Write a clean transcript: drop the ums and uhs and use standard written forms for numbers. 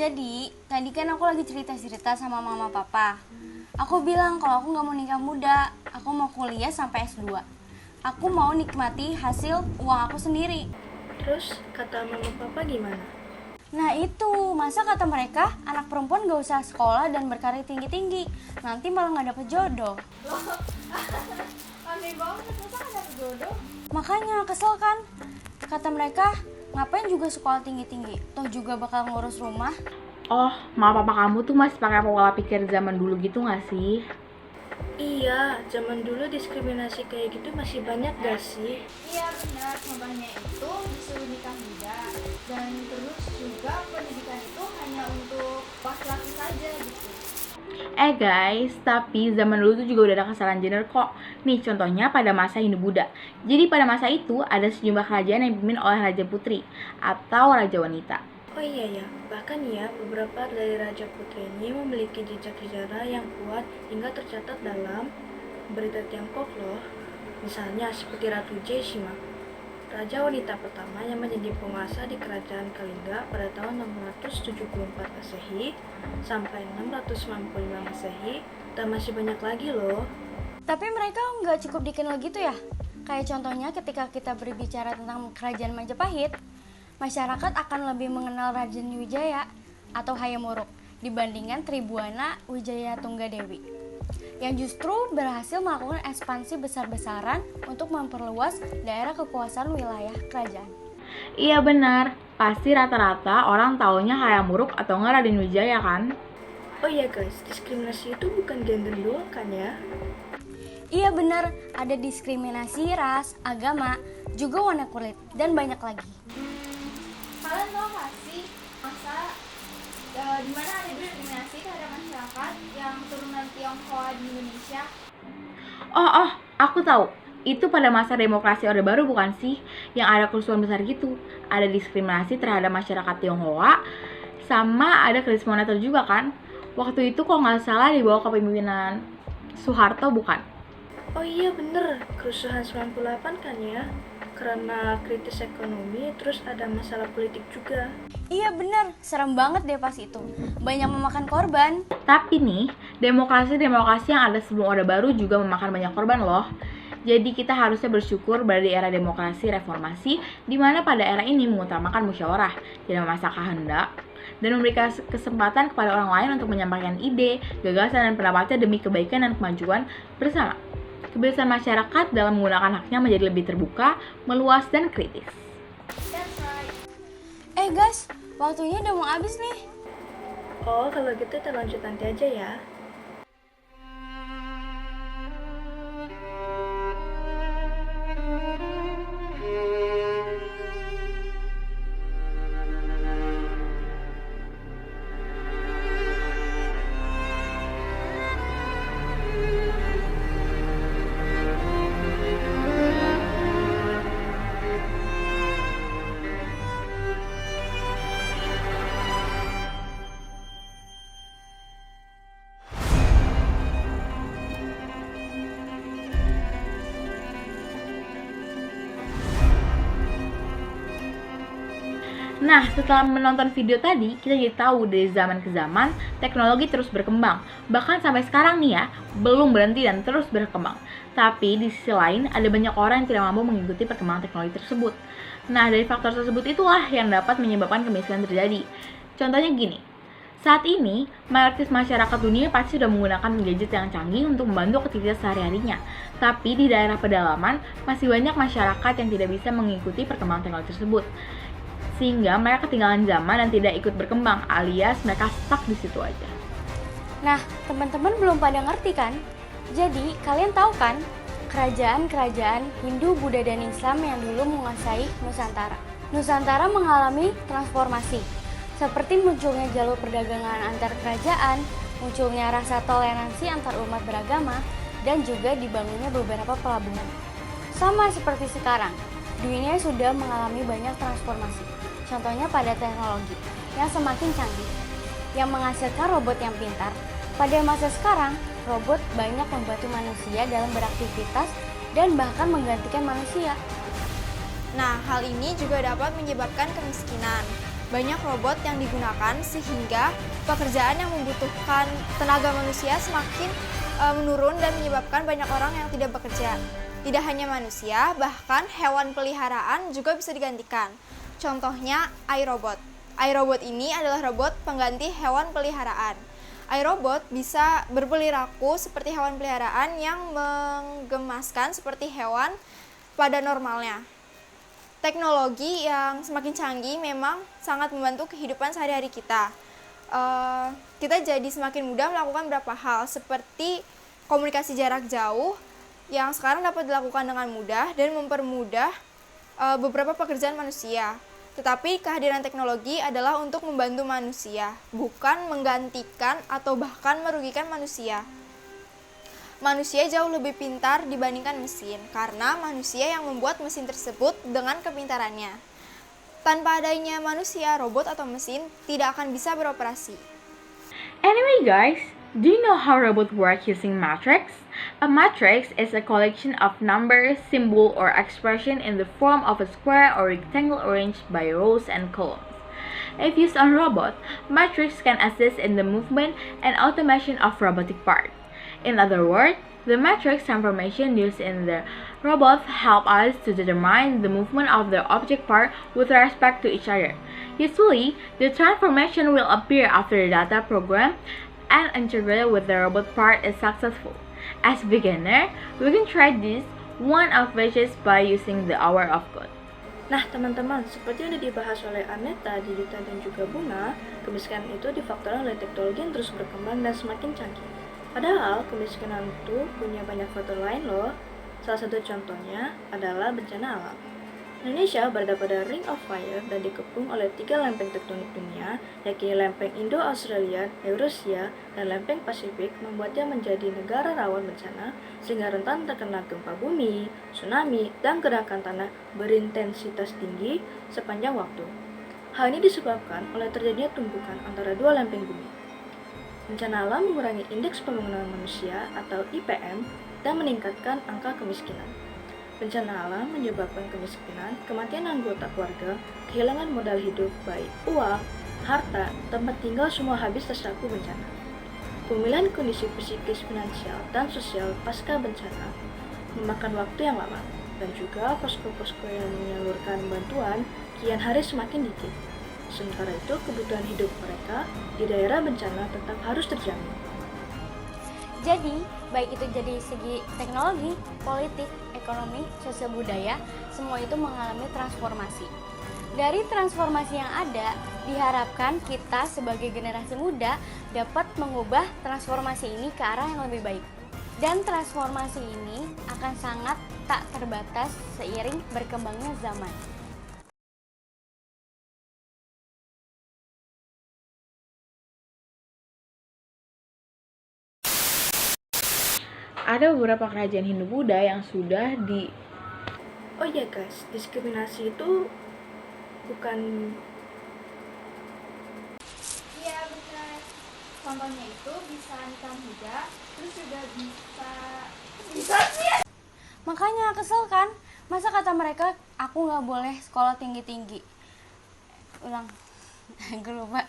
Jadi, tadi kan aku lagi cerita-cerita sama mama papa. Aku bilang kalau aku gak mau nikah muda, aku mau kuliah sampai S2. Aku mau nikmati hasil uang aku sendiri. Terus kata mama papa gimana? Nah itu, masa kata mereka anak perempuan gak usah sekolah dan berkarir tinggi-tinggi, nanti malah gak dapet jodoh. Aneh banget, masa gak dapet jodoh? Makanya kesel kan? Kata mereka, ngapain juga sekolah tinggi-tinggi, toh juga bakal ngurus rumah. Oh, mama papa kamu tuh masih pakai pola pikir zaman dulu gitu gak sih? Iya, zaman dulu diskriminasi kayak gitu masih banyak gak sih? Iya benar, contohnya itu disuruh nikah muda. Dan terus juga pendidikan itu hanya untuk laki-laki saja gitu. Guys, tapi zaman dulu tuh juga udah ada kesalahan gender kok. Nih contohnya pada masa Hindu-Buddha. Jadi pada masa itu ada sejumlah kerajaan yang dipimpin oleh Raja Putri atau Raja Wanita. Oh iya ya, bahkan ya beberapa dari Raja Putri ini memiliki jejak sejarah yang kuat hingga tercatat dalam berita Tiongkok loh. Misalnya seperti Ratu Jeshima, Raja Wanita pertama yang menjadi penguasa di Kerajaan Kalingga pada tahun 674 Masehi sampai 695 Masehi, dan masih banyak lagi loh. Tapi mereka nggak cukup dikenal gitu ya? Kayak contohnya ketika kita berbicara tentang kerajaan Majapahit, masyarakat akan lebih mengenal Raja Wijaya atau Hayam Wuruk dibandingkan Tribuana Wijaya Tunggadewi yang justru berhasil melakukan ekspansi besar-besaran untuk memperluas daerah kekuasaan wilayah kerajaan. Iya benar, pasti rata-rata orang taunya Hayam Wuruk atau nggak Raden Wijaya kan? Oh iya guys, diskriminasi itu bukan gender doang kan ya? Iya benar, ada diskriminasi ras, agama, juga warna kulit, dan banyak lagi. Kalian tau gak sih masa dimana ada diskriminasi terhadap masyarakat yang turunan Tionghoa di Indonesia? Aku tahu. Itu pada masa demokrasi Orde Baru bukan sih? Yang ada kerusuhan besar gitu. Ada diskriminasi terhadap masyarakat Tionghoa, sama ada krisis moneter juga kan? Waktu itu kalau nggak salah di bawah kepemimpinan Soeharto bukan? Oh iya bener, kerusuhan 98 kan ya? Karena kritis ekonomi, terus ada masalah politik juga. Iya benar, serem banget deh pas itu. Banyak memakan korban. Tapi nih, demokrasi yang ada sebelum Orde Baru juga memakan banyak korban loh. Jadi kita harusnya bersyukur berada di era demokrasi reformasi, di mana pada era ini mengutamakan musyawarah, tidak memaksa kehendak, dan memberikan kesempatan kepada orang lain untuk menyampaikan ide, gagasan, dan pendapatnya demi kebaikan dan kemajuan bersama. Kebebasan masyarakat dalam menggunakan haknya menjadi lebih terbuka, meluas, dan kritis. That's right. Guys, waktunya udah mau habis nih. Oh, kalau gitu kita lanjut nanti aja ya. Nah, setelah menonton video tadi, kita jadi tahu dari zaman ke zaman, teknologi terus berkembang. Bahkan sampai sekarang nih ya, belum berhenti dan terus berkembang. Tapi di sisi lain, ada banyak orang yang tidak mampu mengikuti perkembangan teknologi tersebut. Nah, dari faktor tersebut itulah yang dapat menyebabkan kemiskinan terjadi. Contohnya gini, saat ini, mayoritas masyarakat dunia pasti sudah menggunakan gadget yang canggih untuk membantu aktivitas sehari-harinya. Tapi di daerah pedalaman, masih banyak masyarakat yang tidak bisa mengikuti perkembangan teknologi tersebut, sehingga mereka ketinggalan zaman dan tidak ikut berkembang, alias mereka stuck di situ aja. Nah, teman-teman belum pada ngerti kan? Jadi, kalian tahu kan kerajaan-kerajaan Hindu, Buddha, dan Islam yang dulu menguasai Nusantara. Nusantara mengalami transformasi, seperti munculnya jalur perdagangan antar kerajaan, munculnya rasa toleransi antar umat beragama, dan juga dibangunnya beberapa pelabuhan. Sama seperti sekarang, dunia sudah mengalami banyak transformasi. Contohnya pada teknologi yang semakin canggih, yang menghasilkan robot yang pintar. Pada masa sekarang, robot banyak membantu manusia dalam beraktivitas dan bahkan menggantikan manusia. Nah, hal ini juga dapat menyebabkan kemiskinan. Banyak robot yang digunakan sehingga pekerjaan yang membutuhkan tenaga manusia semakin menurun dan menyebabkan banyak orang yang tidak bekerja. Tidak hanya manusia, bahkan hewan peliharaan juga bisa digantikan. Contohnya iRobot. iRobot ini adalah robot pengganti hewan peliharaan. iRobot bisa berperilaku seperti hewan peliharaan yang menggemaskan seperti hewan pada normalnya. Teknologi yang semakin canggih memang sangat membantu kehidupan sehari-hari kita. Kita jadi semakin mudah melakukan beberapa hal seperti komunikasi jarak jauh yang sekarang dapat dilakukan dengan mudah dan mempermudah beberapa pekerjaan manusia. Tetapi kehadiran teknologi adalah untuk membantu manusia, bukan menggantikan atau bahkan merugikan manusia. Manusia jauh lebih pintar dibandingkan mesin, karena manusia yang membuat mesin tersebut dengan kepintarannya. Tanpa adanya manusia, robot atau mesin tidak akan bisa beroperasi. Anyway guys, do you know how robots work using matrix? A matrix is a collection of numbers, symbol, or expression in the form of a square or rectangle arranged by rows and columns. If used on robot, matrix can assist in the movement and automation of robotic parts. In other words, the matrix transformation used in the robot help us to determine the movement of the object part with respect to each other. Usually, the transformation will appear after the data program and integrated with the robot part is successful. As beginner, we can try this one of which is by using the hour of code. Nah teman-teman, seperti yang dibahas oleh Aneta, Didita, dan juga Bunga, kemiskinan itu difaktorkan oleh teknologi yang terus berkembang dan semakin canggih. Padahal kemiskinan itu punya banyak faktor lain loh. Salah satu contohnya adalah bencana alam. Indonesia berada pada Ring of Fire dan dikepung oleh 3 lempeng tektonik dunia, yakni lempeng Indo-Australia, Eurasia, dan lempeng Pasifik, membuatnya menjadi negara rawan bencana sehingga rentan terkena gempa bumi, tsunami, dan gerakan tanah berintensitas tinggi sepanjang waktu. Hal ini disebabkan oleh terjadinya tumbukan antara 2 lempeng bumi. Bencana alam mengurangi indeks pembangunan manusia atau IPM dan meningkatkan angka kemiskinan. Bencana alam menyebabkan kemiskinan, kematian anggota keluarga, kehilangan modal hidup baik uang, harta, tempat tinggal semua habis tersapu bencana. Pemulihan kondisi psikis, finansial, dan sosial pasca bencana memakan waktu yang lama, dan juga posko-posko yang menyalurkan bantuan kian hari semakin dikit. Sementara itu, kebutuhan hidup mereka di daerah bencana tetap harus terjamin. Jadi, baik itu dari segi teknologi, politik, ekonomi, sosial budaya, semua itu mengalami transformasi. Dari transformasi yang ada, diharapkan kita sebagai generasi muda dapat mengubah transformasi ini ke arah yang lebih baik. Dan transformasi ini akan sangat tak terbatas seiring berkembangnya zaman. Ada beberapa kerajaan Hindu-Buddha yang sudah Oh iya guys, diskriminasi itu bukan... Iya benar. Contohnya itu bisa nikah muda, terus juga bisa Makanya kesel kan? Masa kata mereka, aku nggak boleh sekolah tinggi-tinggi. Ulang, gue lupa.